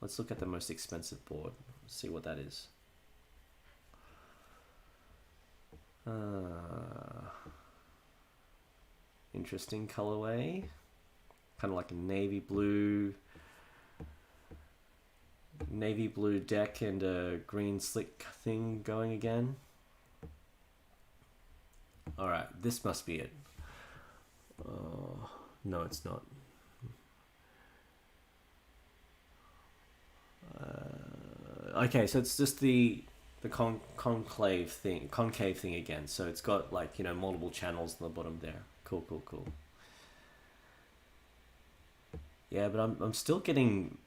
Let's look at the most expensive board. Let's see what that is. Interesting colorway. Kind of like a navy blue deck and a green slick thing going again. All right, this must be it. No, it's not. Okay, so it's just the concave thing again. So it's got like, multiple channels on the bottom there. Cool. Yeah, but I'm still getting...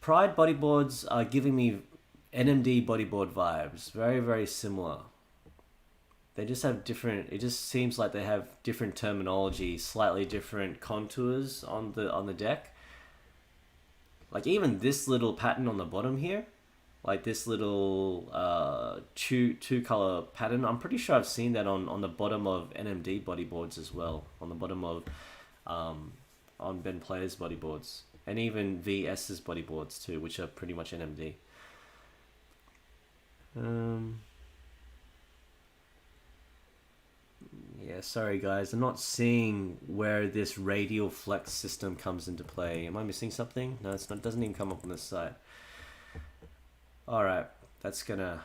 Pride bodyboards are giving me NMD bodyboard vibes. Very, very similar. They just have different, it just seems like they have different terminology, slightly different contours on the deck. Like even this little pattern on the bottom here, like this little two color pattern, I'm pretty sure I've seen that on the bottom of NMD bodyboards as well, on the bottom of on Ben Player's bodyboards, and even VS's bodyboards too, which are pretty much NMD. Yeah, sorry guys, I'm not seeing where this radial flex system comes into play. Am I missing something? No, it's not. It doesn't even come up on this side. All right, that's gonna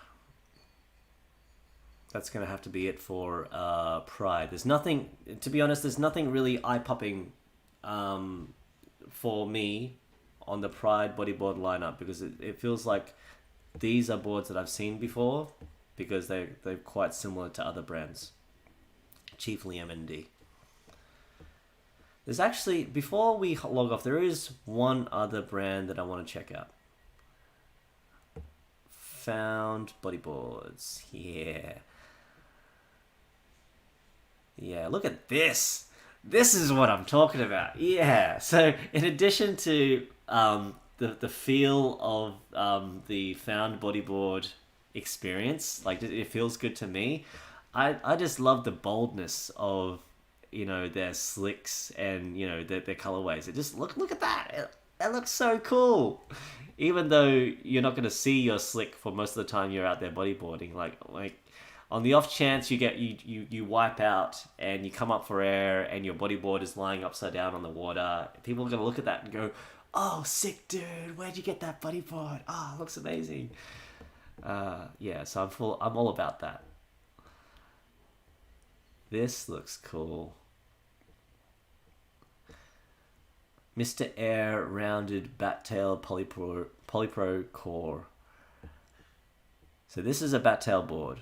have to be it for Pride. There's nothing, to be honest, there's nothing really eye-popping for me on the Pride bodyboard lineup, because it feels like these are boards that I've seen before, because they're quite similar to other brands, chiefly NMD. There's actually, before we log off, there is one other brand that I want to check out. Found Bodyboards. Yeah, look at this. This is what I'm talking about. Yeah. So in addition to the feel of the Found Bodyboard experience, like it feels good to me, I just love the boldness of, you know, their slicks and, you know, their colorways. It just look at that. That looks so cool. Even though you're not going to see your slick for most of the time you're out there bodyboarding, like on the off chance you wipe out and you come up for air and your bodyboard is lying upside down on the water, people are going to look at that and go, "Oh, sick dude, where'd you get that bodyboard? Oh, it looks amazing." Yeah, so I'm all about that. This looks cool. Mr. Air rounded bat-tail polypro core. So this is a bat-tail board,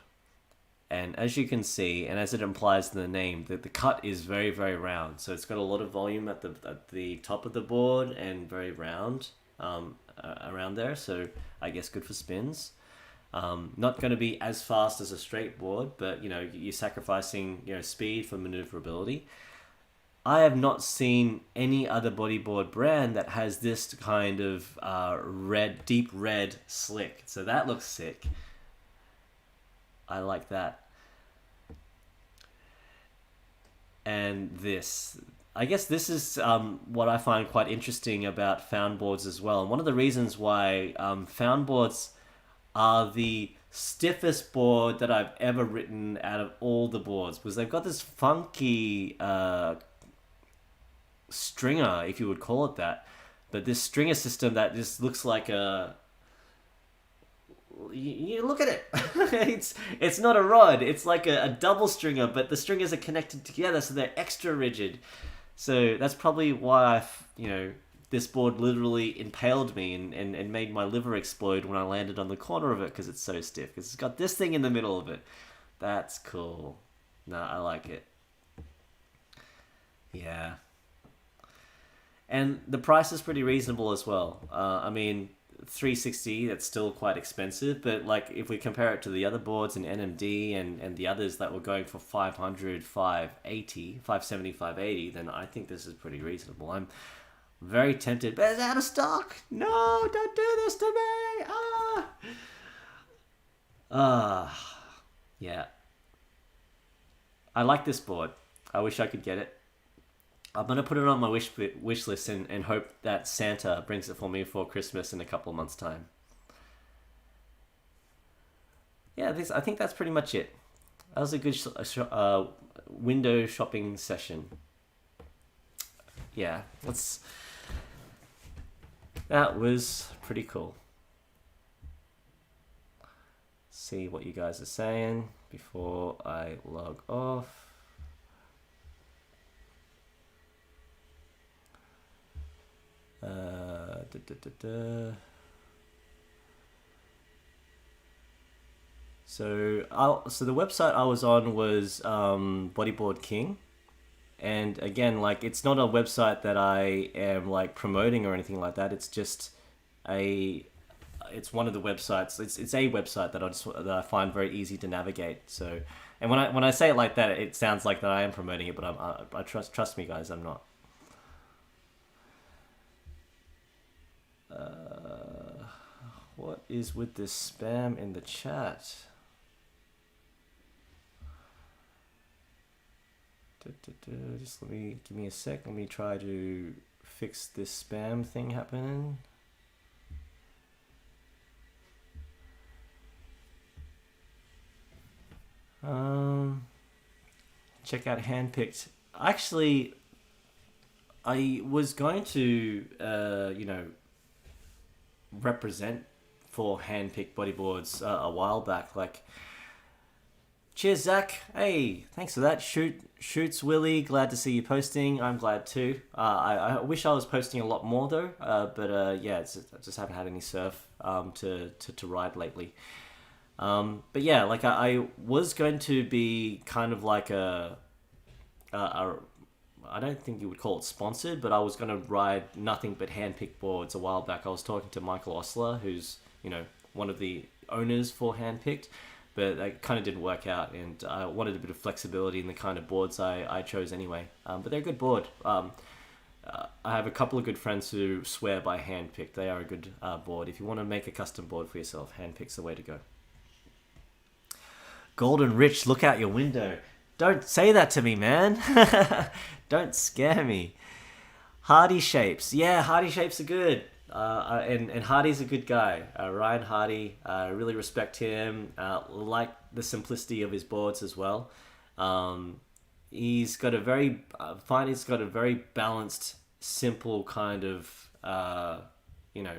and as you can see, and as it implies in the name, the cut is very, very round. So it's got a lot of volume at the top of the board and very round around there. So I guess good for spins. Not going to be as fast as a straight board, but you know, you're sacrificing, you know, speed for maneuverability. I have not seen any other bodyboard brand that has this kind of deep red slick. So that looks sick. I like that. And this, I guess this is what I find quite interesting about Found boards as well. And one of the reasons why Found boards are the stiffest board that I've ever written out of all the boards, because they've got this funky stringer, if you would call it that, but this stringer system that just looks like a, you look at it, it's not a rod, it's like a double stringer, but the stringers are connected together, so they're extra rigid. So that's probably why this board literally impaled me and made my liver explode when I landed on the corner of it, because it's so stiff, because it's got this thing in the middle of it. That's cool. No, I like it. Yeah. And the price is pretty reasonable as well. I mean, $360, that's still quite expensive, but like if we compare it to the other boards in NMD and the others that were going for $500, $570, $580, then I think this is pretty reasonable. I'm very tempted, but it's out of stock. No, don't do this to me. Yeah. I like this board. I wish I could get it. I'm going to put it on my wish list and hope that Santa brings it for me for Christmas in a couple of months' time. Yeah, I think that's pretty much it. That was a good window shopping session. Yeah, that was pretty cool. See what you guys are saying before I log off. So the website I was on was Bodyboard King, and again, like, it's not a website that I am like promoting or anything like that. It's just it's one of the websites. It's a website that I find very easy to navigate. So, and when I say it like that, it sounds like that I am promoting it, but I trust me, guys, I'm not. What is with this spam in the chat? Just give me a sec. Let me try to fix this spam thing happening. Check out Handpicked. Actually, I was going to, represent for Handpicked Bodyboards a while back. Like, cheers, Zach. Hey, thanks for that. Shoots Willy. Glad to see you posting. I'm glad too. I wish I was posting a lot more though. But yeah, I just haven't had any surf to ride lately. But yeah, like I was going to be kind of like a I don't think you would call it sponsored, but I was going to ride nothing but Handpicked boards a while back. I was talking to Michael Osler, who's, one of the owners for Handpicked, but that kind of didn't work out, and I wanted a bit of flexibility in the kind of boards I chose anyway. But they're a good board. I have a couple of good friends who swear by Handpicked. They are a good board. If you want to make a custom board for yourself, Handpicked's the way to go. Golden Rich, look out your window. Don't say that to me, man. Don't scare me. Hardy Shapes. Yeah, Hardy Shapes are good. And Hardy's a good guy. Ryan Hardy, I really respect him. Like the simplicity of his boards as well. He's got a very, he's got a very balanced, simple kind of,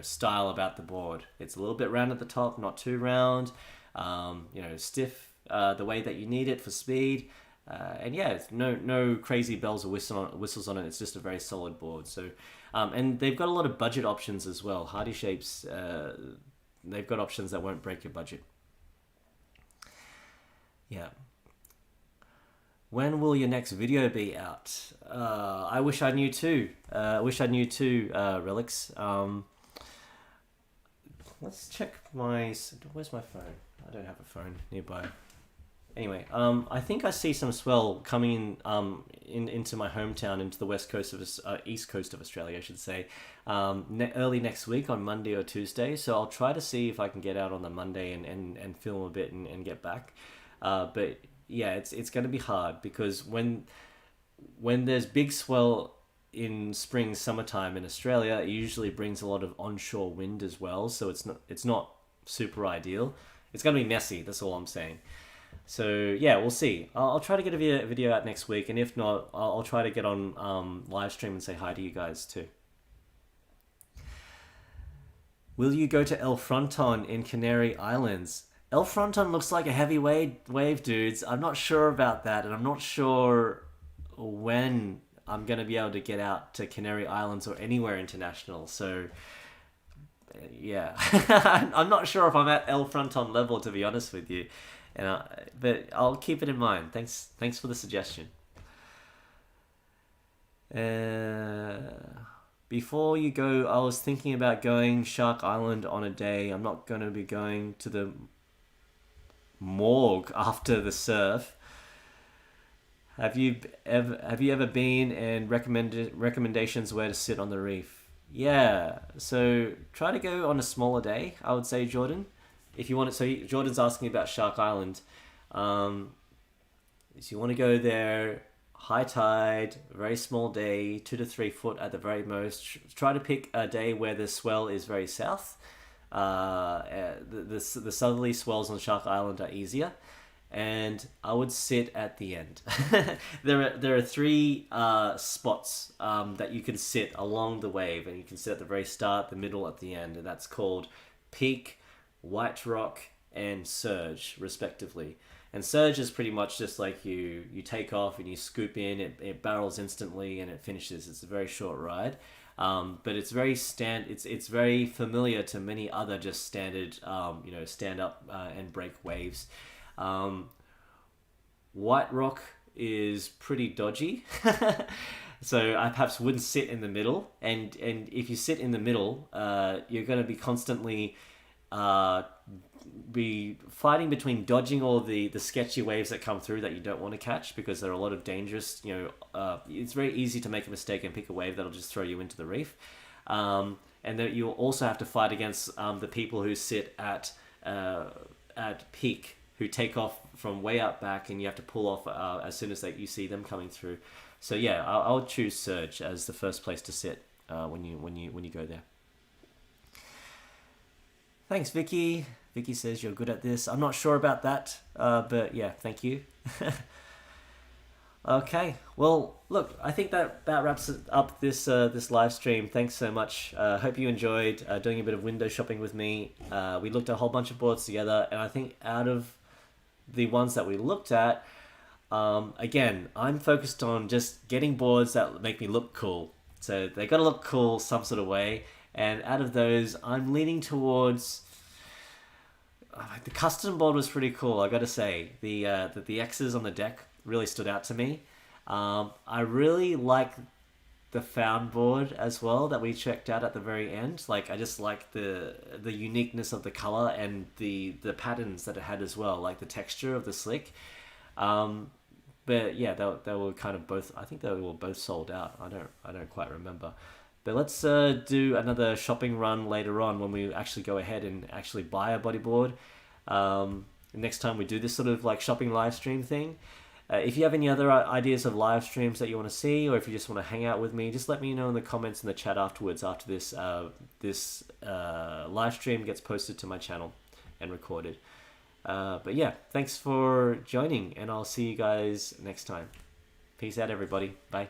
style about the board. It's a little bit round at the top, not too round. Stiff the way that you need it for speed. And yeah, it's no crazy bells or whistles on it. It's just a very solid board. So, and they've got a lot of budget options as well. Hardy Shapes, they've got options that won't break your budget. Yeah. When will your next video be out? I wish I knew too. Relics. Let's check where's my phone? I don't have a phone nearby. Anyway, I think I see some swell coming into my hometown, into the east coast of Australia, I should say, early next week on Monday or Tuesday. So I'll try to see if I can get out on the Monday and film a bit and get back. But yeah, it's going to be hard because when there's big swell in spring, summertime in Australia, it usually brings a lot of onshore wind as well. So it's not super ideal. It's going to be messy. That's all I'm saying. So yeah, we'll see. I'll try to get a video out next week, and if not, I'll try to get on live stream and say hi to you guys too. Will you go to El Fronton in Canary Islands? El Fronton looks like a heavy wave, dudes. I'm not sure about that, and I'm not sure when I'm going to be able to get out to Canary Islands or anywhere international. So yeah, I'm not sure if I'm at El Fronton level, to be honest with you. But I'll keep it in mind. Thanks for the suggestion. Before you go, I was thinking about going Shark Island on a day. I'm not going to be going to the morgue after the surf. Have you ever been, and recommendations where to sit on the reef? Yeah, so try to go on a smaller day, I would say, Jordan. If you want it, so Jordan's asking about Shark Island. So you want to go there, high tide, very small day, 2 to 3 foot at the very most. Try to pick a day where the swell is very south. The southerly swells on Shark Island are easier, and I would sit at the end. There are 3 spots that you can sit along the wave, and you can sit at the very start, the middle, at the end, and that's called Peak, White Rock, and Surge, respectively. And Surge is pretty much just like you take off and you scoop in, it barrels instantly and it finishes. It's a very short ride, but it's very it's very familiar to many other just standard stand up and break waves. White Rock is pretty dodgy. So I perhaps wouldn't sit in the middle, and if you sit in the middle, you're going to be constantly be fighting between dodging all the sketchy waves that come through that you don't want to catch, because there are a lot of dangerous, it's very easy to make a mistake and pick a wave that'll just throw you into the reef. And then you'll also have to fight against the people who sit at peak, who take off from way out back, and you have to pull off as soon as you see them coming through. So yeah, I'll choose surge as the first place to sit when you go there. Thanks, Vicky. Vicky says you're good at this. I'm not sure about that, but yeah, thank you. Okay, well, look, I think that wraps up this live stream. Thanks so much. Hope you enjoyed doing a bit of window shopping with me. We looked at a whole bunch of boards together, and I think out of the ones that we looked at, again, I'm focused on just getting boards that make me look cool. So they got to look cool some sort of way, and out of those, I'm leaning towards... the custom board was pretty cool, I got to say. The X's on the deck really stood out to me. I really like the found board as well that we checked out at the very end. Like, I just like the uniqueness of the color and the patterns that it had as well, like the texture of the slick. But yeah, they were kind of both. I think they were both sold out. I don't quite remember. But let's do another shopping run later on when we actually go ahead and actually buy a bodyboard. Next time we do this sort of like shopping live stream thing. If you have any other ideas of live streams that you want to see, or if you just want to hang out with me, just let me know in the comments in the chat afterwards, after this live stream gets posted to my channel and recorded. But yeah, thanks for joining, and I'll see you guys next time. Peace out, everybody. Bye.